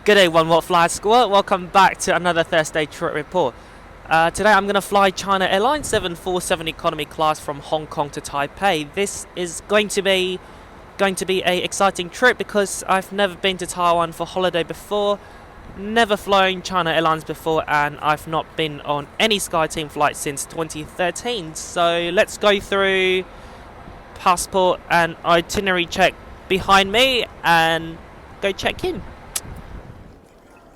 Good day, OWFsquad. Welcome back to another Thursday trip report. Today I'm going to fly China Airlines 747 economy class from Hong Kong to Taipei. This is going to be a exciting trip because I've never been to Taiwan for holiday before, never flown China Airlines before, and I've not been on any SkyTeam flight since 2013. So let's go through passport and itinerary check behind me and go check in.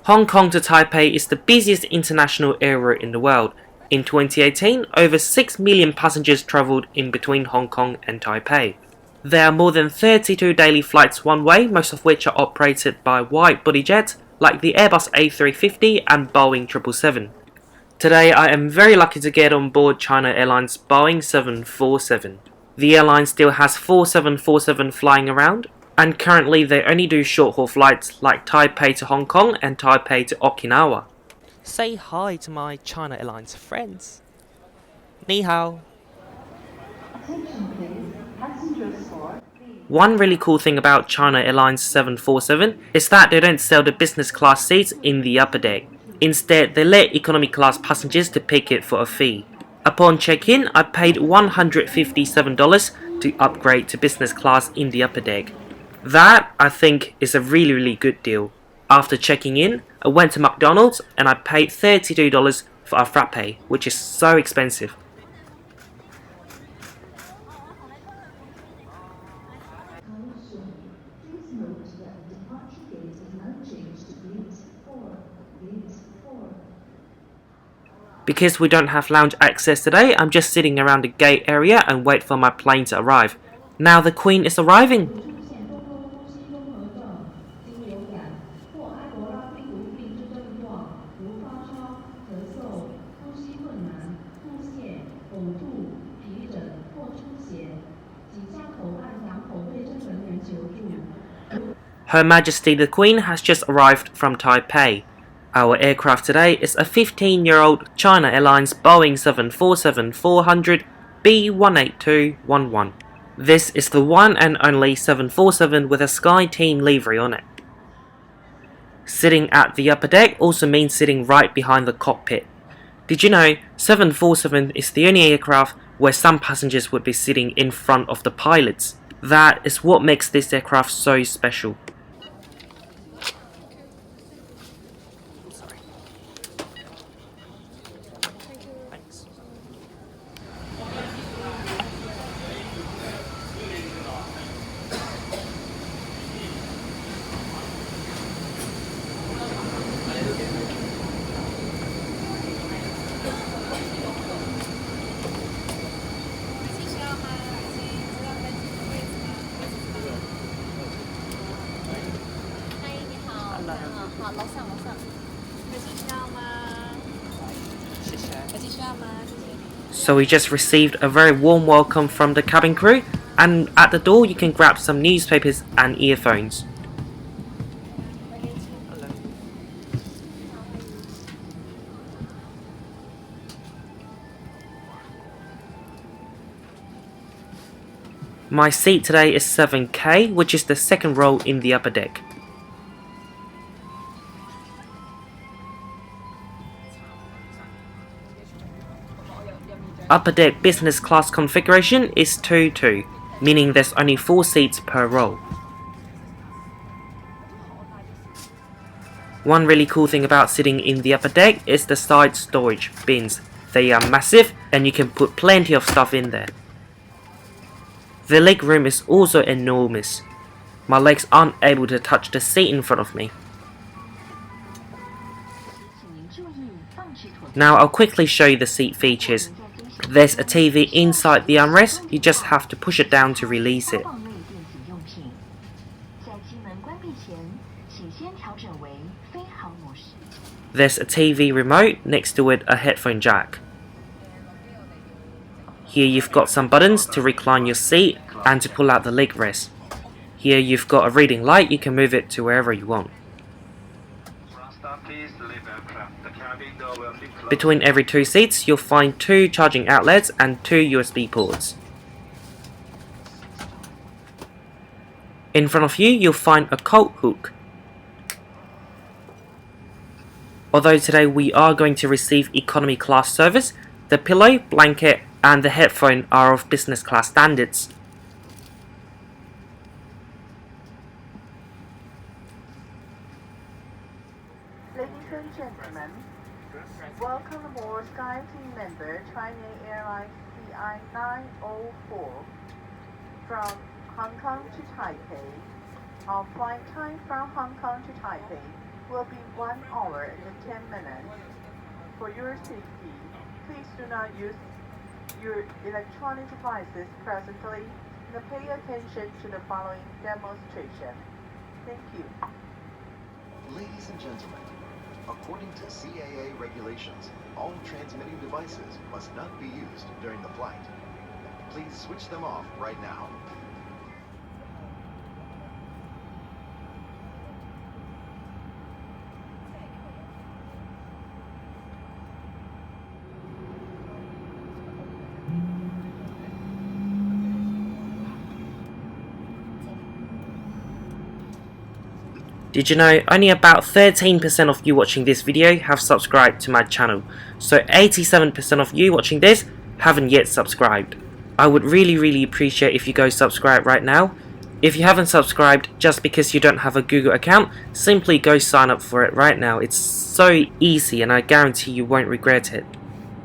Hong Kong to Taipei is the busiest international air route in the world. In 2018, over 6 million passengers travelled in between Hong Kong and Taipei. There are more than 32 daily flights one way, most of which are operated by wide-body jets like the Airbus A350 and Boeing 777. Today I am very lucky to get on board China Airlines Boeing 747. The airline still has 4 747 flying around, and currently they only do short-haul flights like Taipei to Hong Kong and Taipei to Okinawa. Say hi to my China Airlines friends. Ni hao. One really cool thing about China Airlines 747 is that they don't sell the business class seats in the upper deck. Instead, they let economy class passengers to pick it for a fee. Upon check-in, I paid $157 to upgrade to business class in the upper deck. That, I think, is a really good deal. After checking in, I went to McDonald's and I paid $32 for a frappe, which is so expensive. Because we don't have lounge access today, I'm just sitting around the gate area and wait for my plane to arrive. Now the Queen is arriving! Her Majesty the Queen has just arrived from Taipei. Our aircraft today is a 15-year-old China Airlines Boeing 747-400 B18211. This is the one and only 747 with a SkyTeam livery on it. Sitting at the upper deck also means sitting right behind the cockpit. Did you know 747 is the only aircraft where some passengers would be sitting in front of the pilots? That is what makes this aircraft so special. So we just received a very warm welcome from the cabin crew, and at the door you can grab some newspapers and earphones. My seat today is 7K, which is the second row in the upper deck. Upper deck business class configuration is 2-2, meaning there's only 4 seats per row. One really cool thing about sitting in the upper deck is the side storage bins. They are massive and you can put plenty of stuff in there. The leg room is also enormous. My legs aren't able to touch the seat in front of me. Now I'll quickly show you the seat features. There's a TV inside the armrest, you just have to push it down to release it. There's a TV remote, next to it a headphone jack. Here you've got some buttons to recline your seat and to pull out the leg rest. Here you've got a reading light, you can move it to wherever you want. Between every 2 seats, you'll find 2 charging outlets and 2 USB ports. In front of you, you'll find a coat hook. Although today we are going to receive economy class service, the pillow, blanket and the headphone are of business class standards. Ladies and gentlemen, welcome aboard Sky Team member China Airlines CI904 from Hong Kong to Taipei. Our flight time from Hong Kong to Taipei will be 1 hour and 10 minutes. For your safety, please do not use your electronic devices presently and pay attention to the following demonstration. Thank you. Ladies and gentlemen, according to CAA regulations, all transmitting devices must not be used during the flight. Please switch them off right now. Did you know only about 13% of you watching this video have subscribed to my channel, so 87% of you watching this haven't yet subscribed. I would really appreciate if you go subscribe right now. If you haven't subscribed just because you don't have a Google account, simply go sign up for it right now. It's so easy and I guarantee you won't regret it.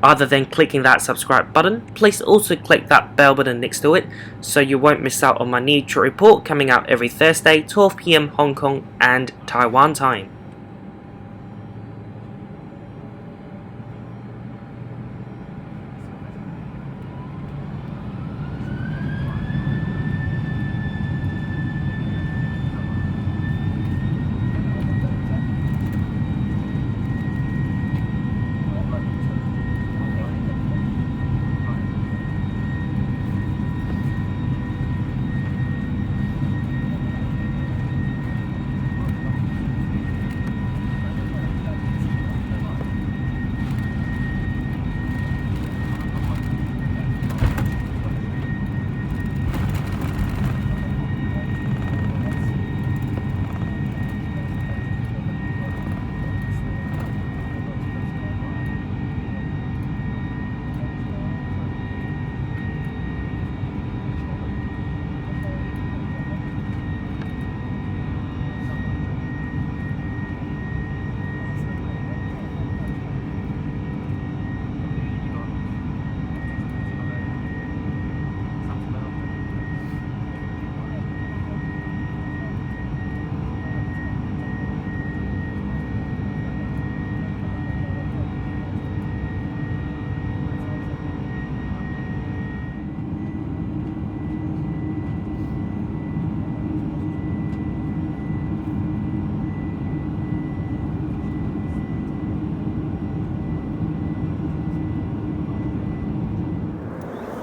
Other than clicking that subscribe button, please also click that bell button next to it so you won't miss out on my new trip report coming out every Thursday, 12 PM Hong Kong and Taiwan time.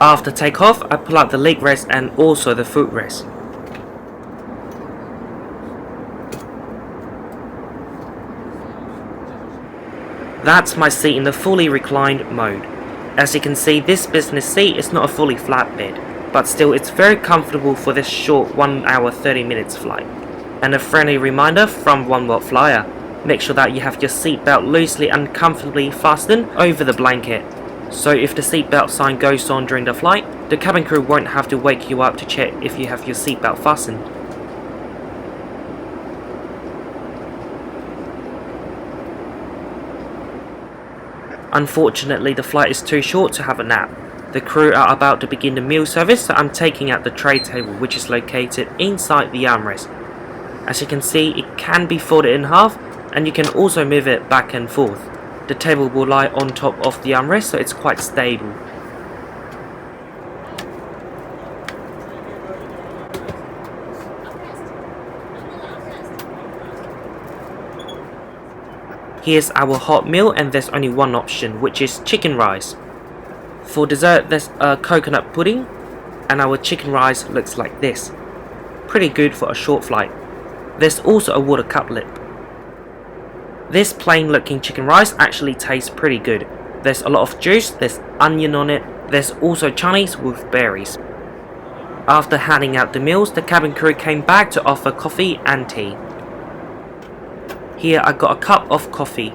After takeoff, I pull out the leg rest and also the foot rest. That's my seat in the fully reclined mode. As you can see, this business seat is not a fully flat bed, but still it's very comfortable for this short 1 hour 30 minutes flight. And a friendly reminder from OneWorld Flyer, make sure that you have your seatbelt loosely and comfortably fastened over the blanket. So if the seatbelt sign goes on during the flight, the cabin crew won't have to wake you up to check if you have your seatbelt fastened. Unfortunately, the flight is too short to have a nap. The crew are about to begin the meal service, so I'm taking out the tray table, which is located inside the armrest. As you can see, it can be folded in half, and you can also move it back and forth. The table will lie on top of the armrest, so it's quite stable. Here's our hot meal, and there's only one option, which is chicken rice. For dessert, there's a coconut pudding, and our chicken rice looks like this. Pretty good for a short flight. There's also a water cutlet. This plain looking chicken rice actually tastes pretty good. There's a lot of juice, there's onion on it, there's also Chinese with berries. After handing out the meals, the cabin crew came back to offer coffee and tea. Here I got a cup of coffee.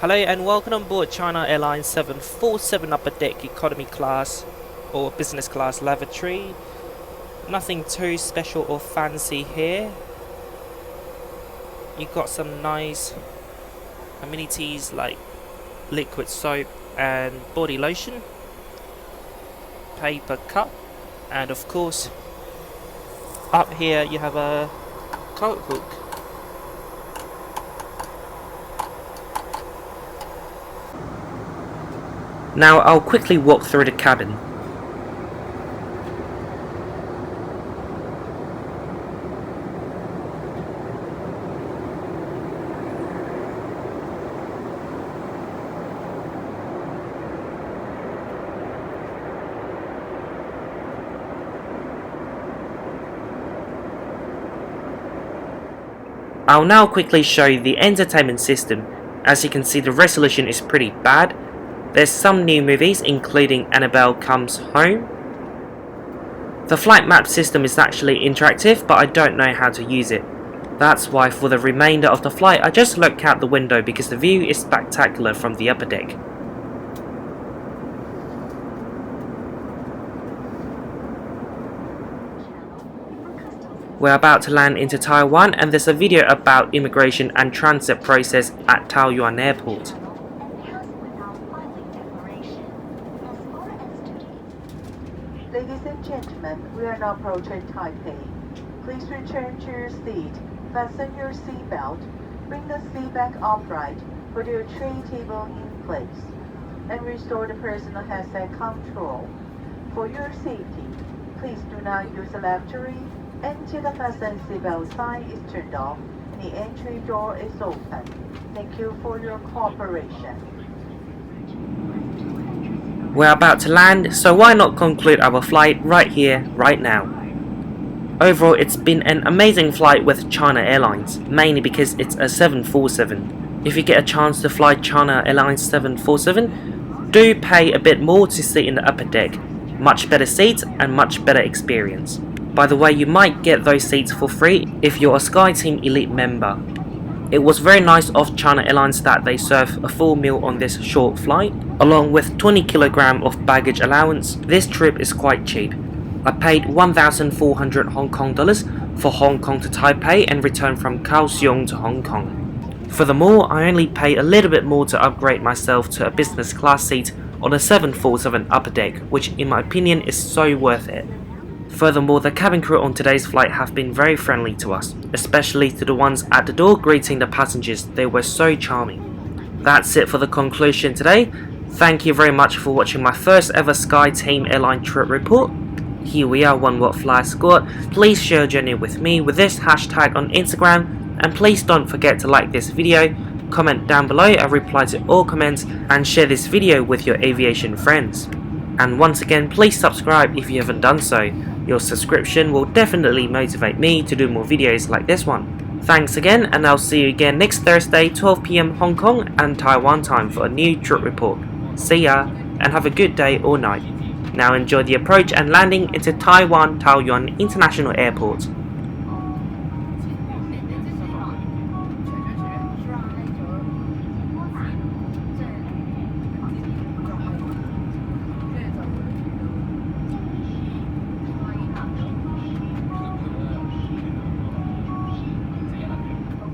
Hello and welcome on board China Airlines 747 upper deck economy class or business class lavatory. Nothing too special or fancy here. You've got some nice amenities like liquid soap and body lotion, paper cup, and of course up here you have a coat hook. Now I'll quickly walk through the cabin. I'll now quickly show you the entertainment system. As you can see, the resolution is pretty bad. There's some new movies including Annabelle Comes Home. The flight map system is actually interactive, but I don't know how to use it. That's why for the remainder of the flight I just look out the window because the view is spectacular from the upper deck. We're about to land into Taiwan and there's a video about immigration and transit process at Taoyuan Airport. Ladies and gentlemen, we are now approaching Taipei. Please return to your seat, fasten your seatbelt, bring the seat back upright, put your tray table in place, and restore the personal headset control. For your safety, please do not use the lavatory until the fasten seatbelt sign is turned off and the entry door is open. Thank you for your cooperation. We're about to land, so why not conclude our flight right here, right now. Overall, it's been an amazing flight with China Airlines, mainly because it's a 747. If you get a chance to fly China Airlines 747, do pay a bit more to sit in the upper deck. Much better seats and much better experience. By the way, you might get those seats for free if you're a SkyTeam Elite member. It was very nice of China Airlines that they serve a full meal on this short flight, along with 20 kg of baggage allowance. This trip is quite cheap. I paid 1,400 Hong Kong dollars for Hong Kong to Taipei and return from Kaohsiung to Hong Kong. Furthermore, I only paid a little bit more to upgrade myself to a business class seat on a 747 upper deck, which in my opinion is so worth it. Furthermore, the cabin crew on today's flight have been very friendly to us, especially to the ones at the door greeting the passengers. They were so charming. That's it for the conclusion today. Thank you very much for watching my first ever SkyTeam airline trip report. Here we are, OWFsquad. Please share your journey with me with this hashtag on Instagram, and please don't forget to like this video, comment down below, I reply to all comments, and share this video with your aviation friends. And once again, please subscribe if you haven't done so. Your subscription will definitely motivate me to do more videos like this one. Thanks again, and I'll see you again next Thursday 12 PM Hong Kong and Taiwan time for a new trip report. See ya, and have a good day or night. Now enjoy the approach and landing into Taiwan Taoyuan International Airport.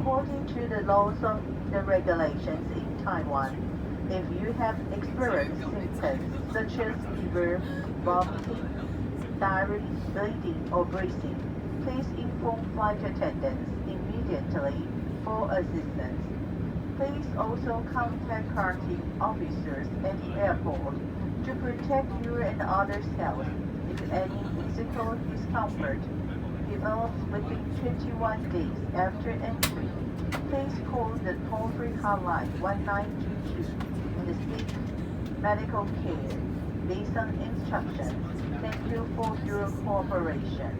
According to the laws of the regulations in Taiwan, if you have experienced symptoms such as fever, vomiting, diarrhea, bleeding, or breathing, please inform flight attendants immediately for assistance. Please also contact quarantine officers at the airport to protect you and others' health. If any physical discomfort develops within 21 days after entry, please call the toll-free hotline 1922 and seek medical care based on instructions. Thank you for your cooperation.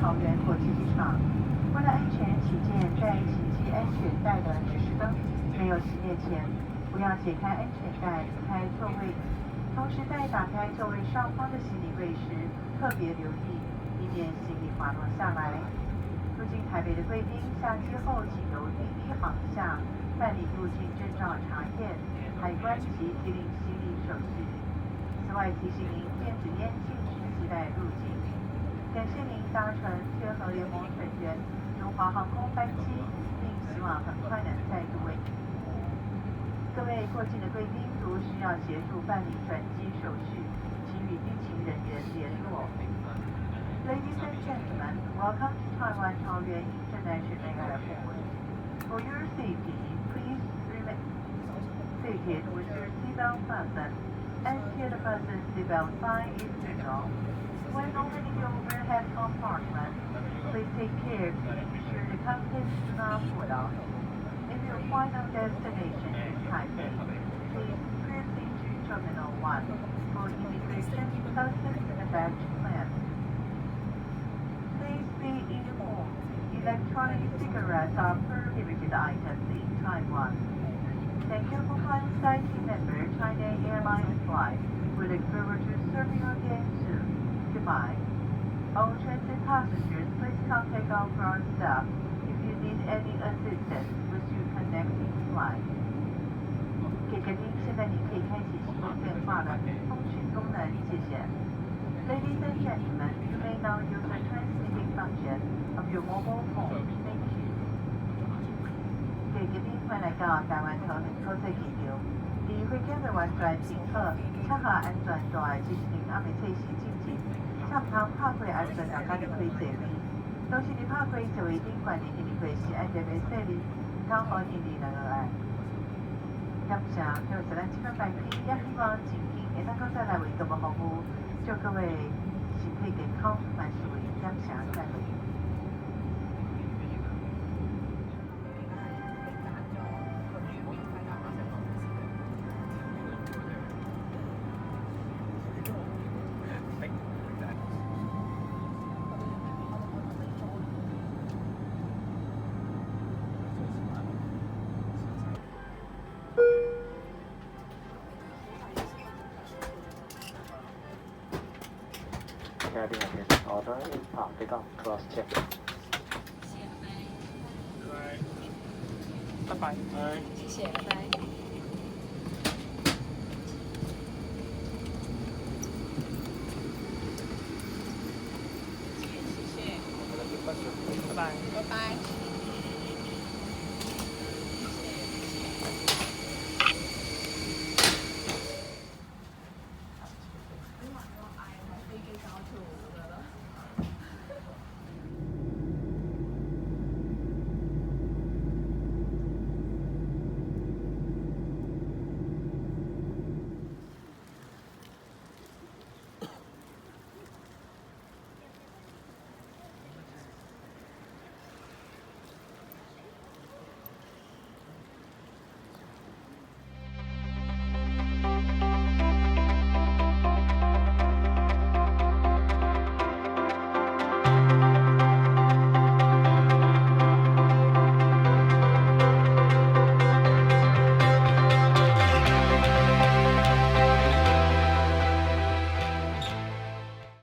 桃园国际机场。为了安全起见，在请系安全带的指示灯没有熄灭前，不要解开安全带离开座位。同时，在打开座位上方的行李柜时，特别留意，以免行李滑落下来。入境台北的贵宾下机后，请由第一航厦办理入境证照查验、海关及提领行李手续。此外，提醒您电子烟禁止携带入境。感谢您搭乘天河联盟成员中华航空班机，并希望很快能再度为您服务。各位过境的贵宾，如需要协助办理转机手续，请与地勤人员联络。Ladies and gentlemen, welcome to Taiwan Taoyuan International Airport. For your safety, please remain seated with your seatbelt fastened until the person's seatbelt sign is signaled. When opening the overhead compartment, please take care to ensure the contents do not fall off. If your final destination is Taipei, please proceed to Terminal 1 for immigration, customs, and baggage clearance. Please be informed, electronic cigarettes are prohibited items in Taiwan. Thank you for flying Sky Team member China Airlines flight. We look forward to serving you again soon. Goodbye. All transit passengers, please contact our ground staff if you need any assistance with your connecting flight. 给贵宾，现在你可以开启行动电话的通讯功能，谢谢。Ladies and gentlemen, you may now use the transmitting function of your mobile phone. Thank you. 各位貴賓，歡迎來到台灣桃園國際機場。離會見嘅運轉乘客，請下安全帶進行暗嘅測試進行。請唔通拍開安全帶嘅開座位。當時你拍開座位頂懸嘅行李櫃是安全嘅設立，唔通按行李兩個按。感謝，今日咱這班班機也希望前景會能夠再來為各位服務。祝各位身體健康萬事如意，感謝再會。Cabin attendant order is takeoff cross check. 拜拜。谢谢，拜拜。谢谢，拜拜。拜拜。